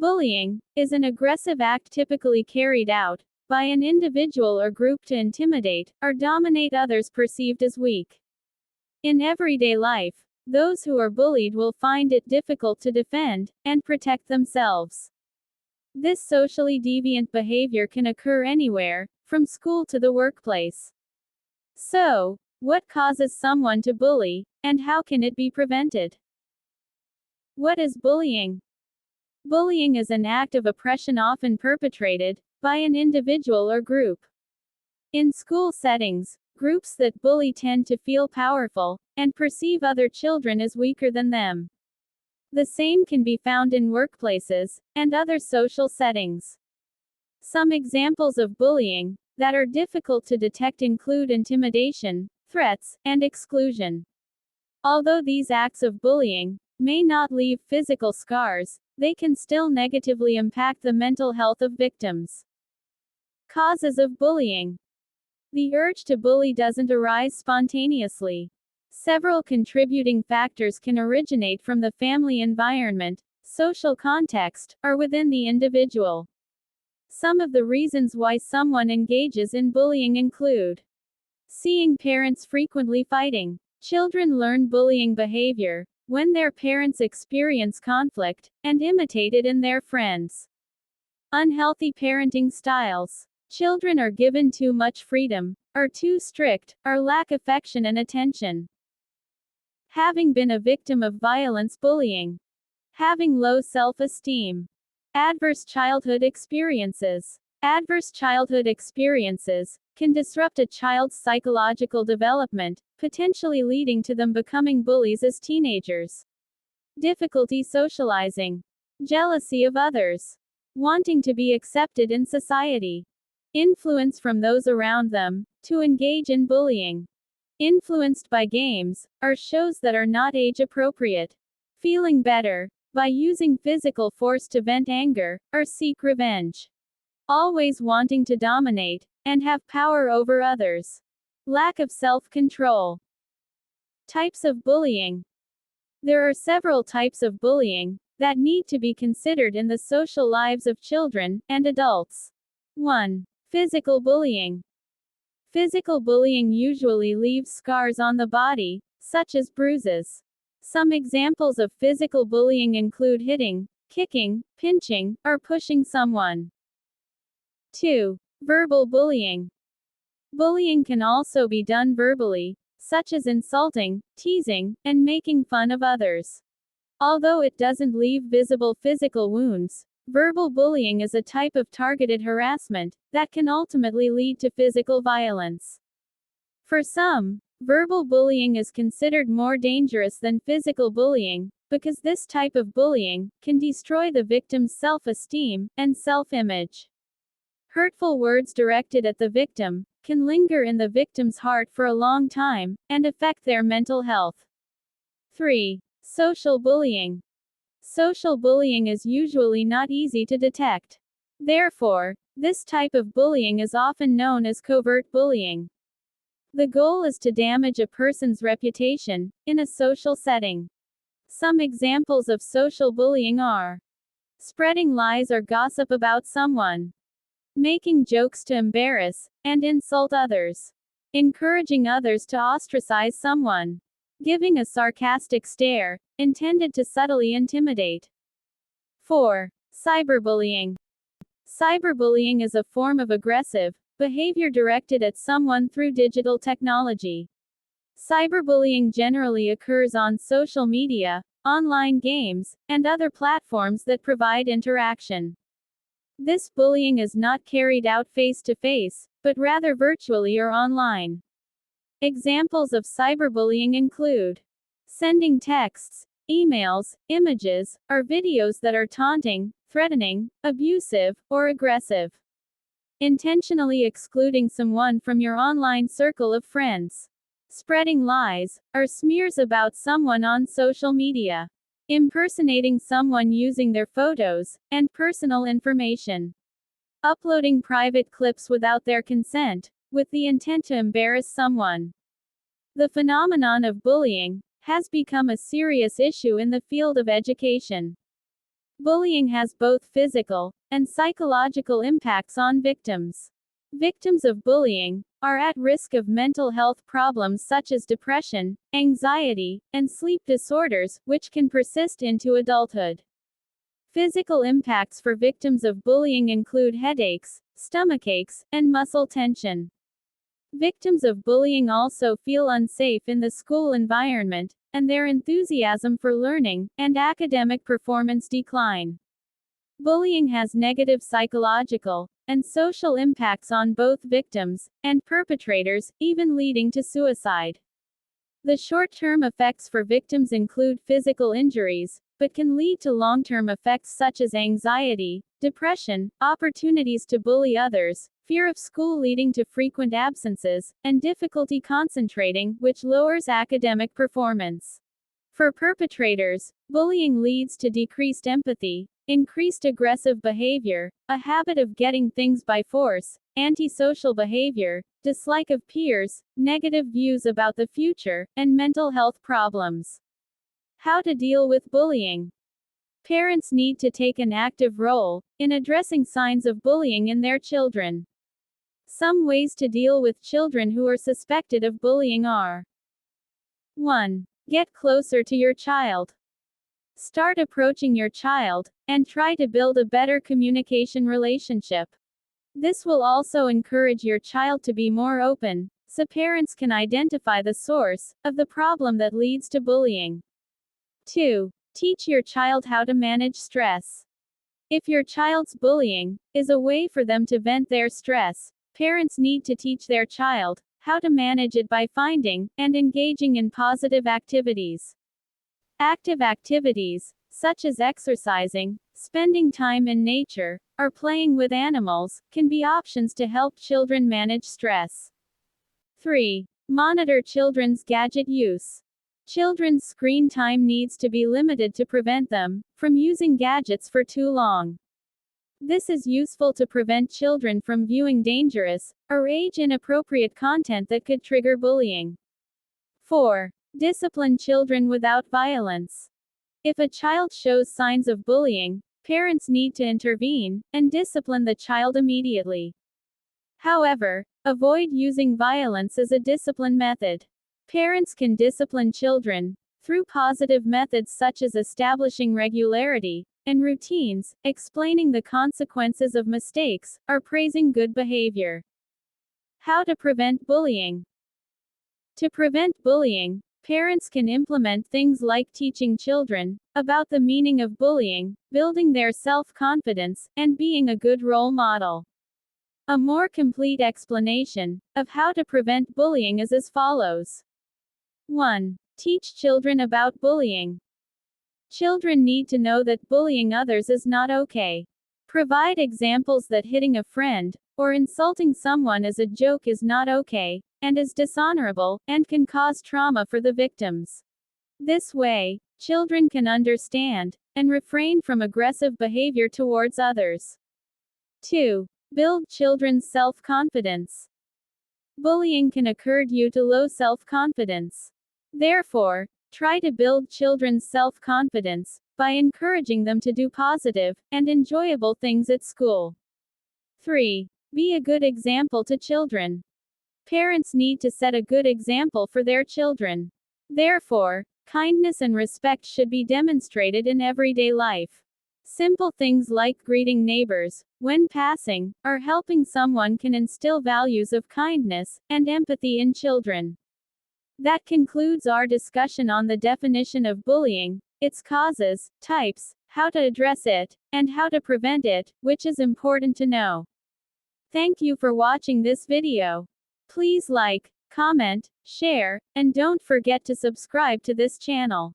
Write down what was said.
Bullying is an aggressive act typically carried out by an individual or group to intimidate or dominate others perceived as weak. In everyday life, those who are bullied will find it difficult to defend and protect themselves. This socially deviant behavior can occur anywhere, from school to the workplace. So, what causes someone to bully, and how can it be prevented? What is bullying? Bullying is an act of oppression often perpetrated by an individual or group. In school settings, groups that bully tend to feel powerful and perceive other children as weaker than them. The same can be found in workplaces and other social settings. Some examples of bullying that are difficult to detect include intimidation, threats, and exclusion. Although these acts of bullying may not leave physical scars, they can still negatively impact the mental health of victims. Causes of bullying. The urge to bully doesn't arise spontaneously. Several contributing factors can originate from the family environment, social context, or within the individual. Some of the reasons why someone engages in bullying include seeing parents frequently fighting. Children learn bullying behavior when their parents experience conflict and imitate it in their friends. Unhealthy parenting styles. Children are given too much freedom, are too strict, or lack affection and attention. Having been a victim of violence bullying. Having low self-esteem. Adverse childhood experiences. Adverse childhood experiences can disrupt a child's psychological development, potentially leading to them becoming bullies as teenagers. Difficulty socializing. Jealousy of others. Wanting to be accepted in society. Influence from those around them to engage in bullying. Influenced by games or shows that are not age appropriate. Feeling better by using physical force to vent anger or seek revenge. Always wanting to dominate and have power over others. Lack of self-control. Types of bullying. There are several types of bullying that need to be considered in the social lives of children and adults. 1. Physical bullying. Physical bullying usually leaves scars on the body, such as bruises. Some examples of physical bullying include hitting, kicking, pinching, or pushing someone. 2. Verbal bullying. Bullying can also be done verbally, such as insulting, teasing, and making fun of others. Although it doesn't leave visible physical wounds, verbal bullying is a type of targeted harassment that can ultimately lead to physical violence. For some, verbal bullying is considered more dangerous than physical bullying, because this type of bullying can destroy the victim's self-esteem and self-image. Hurtful words directed at the victim can linger in the victim's heart for a long time and affect their mental health. 3. Social bullying. Social bullying is usually not easy to detect. Therefore, this type of bullying is often known as covert bullying. The goal is to damage a person's reputation in a social setting. Some examples of social bullying are spreading lies or gossip about someone, making jokes to embarrass and insult others, encouraging others to ostracize someone, giving a sarcastic stare intended to subtly intimidate. 4. Cyberbullying. Cyberbullying is a form of aggressive behavior directed at someone through digital technology. Cyberbullying generally occurs on social media, online games, and other platforms that provide interaction. This bullying is not carried out face-to-face, but rather virtually or online. Examples of cyberbullying include sending texts, emails, images, or videos that are taunting, threatening, abusive, or aggressive. Intentionally excluding someone from your online circle of friends. Spreading lies or smears about someone on social media. Impersonating someone using their photos and personal information. Uploading private clips without their consent, with the intent to embarrass someone. The phenomenon of bullying has become a serious issue in the field of education. Bullying has both physical and psychological impacts on victims. Victims of bullying are at risk of mental health problems such as depression, anxiety, and sleep disorders, which can persist into adulthood. Physical impacts for victims of bullying include headaches, stomachaches, and muscle tension. Victims of bullying also feel unsafe in the school environment, and their enthusiasm for learning and academic performance decline. Bullying has negative psychological and social impacts on both victims and perpetrators, even leading to suicide. The short-term effects for victims include physical injuries, but can lead to long-term effects such as anxiety, depression, opportunities to bully others, fear of school leading to frequent absences, and difficulty concentrating, which lowers academic performance. For perpetrators, bullying leads to decreased empathy, increased aggressive behavior, a habit of getting things by force, antisocial behavior, dislike of peers, negative views about the future, and mental health problems. How to deal with bullying. Parents need to take an active role in addressing signs of bullying in their children. Some ways to deal with children who are suspected of bullying are: 1. Get closer to your child. Start approaching your child, and try to build a better communication relationship. This will also encourage your child to be more open, so parents can identify the source of the problem that leads to bullying. 2. Teach your child how to manage stress. If your child's bullying is a way for them to vent their stress, parents need to teach their child how to manage it by finding and engaging in positive activities. Active activities, such as exercising, spending time in nature, or playing with animals, can be options to help children manage stress. 3. Monitor children's gadget use. Children's screen time needs to be limited to prevent them from using gadgets for too long. This is useful to prevent children from viewing dangerous or age-inappropriate content that could trigger bullying. 4. Discipline children without violence. If a child shows signs of bullying, parents need to intervene and discipline the child immediately. However, avoid using violence as a discipline method. Parents can discipline children through positive methods such as establishing regularity and routines, explaining the consequences of mistakes, or praising good behavior. How to prevent bullying. To prevent bullying, parents can implement things like teaching children about the meaning of bullying, building their self-confidence, and being a good role model. A more complete explanation of how to prevent bullying is as follows. 1. Teach children about bullying. Children need to know that bullying others is not okay. Provide examples that hitting a friend or insulting someone as a joke is not okay, and is dishonorable, and can cause trauma for the victims. This way, children can understand and refrain from aggressive behavior towards others. 2. Build children's self-confidence. Bullying can occur due to low self-confidence. Therefore, try to build children's self-confidence by encouraging them to do positive and enjoyable things at school. 3. Be a good example to children. Parents need to set a good example for their children. Therefore, kindness and respect should be demonstrated in everyday life. Simple things like greeting neighbors when passing or helping someone can instill values of kindness and empathy in children. That concludes our discussion on the definition of bullying, its causes, types, how to address it, and how to prevent it, which is important to know. Thank you for watching this video. Please like, comment, share, and don't forget to subscribe to this channel.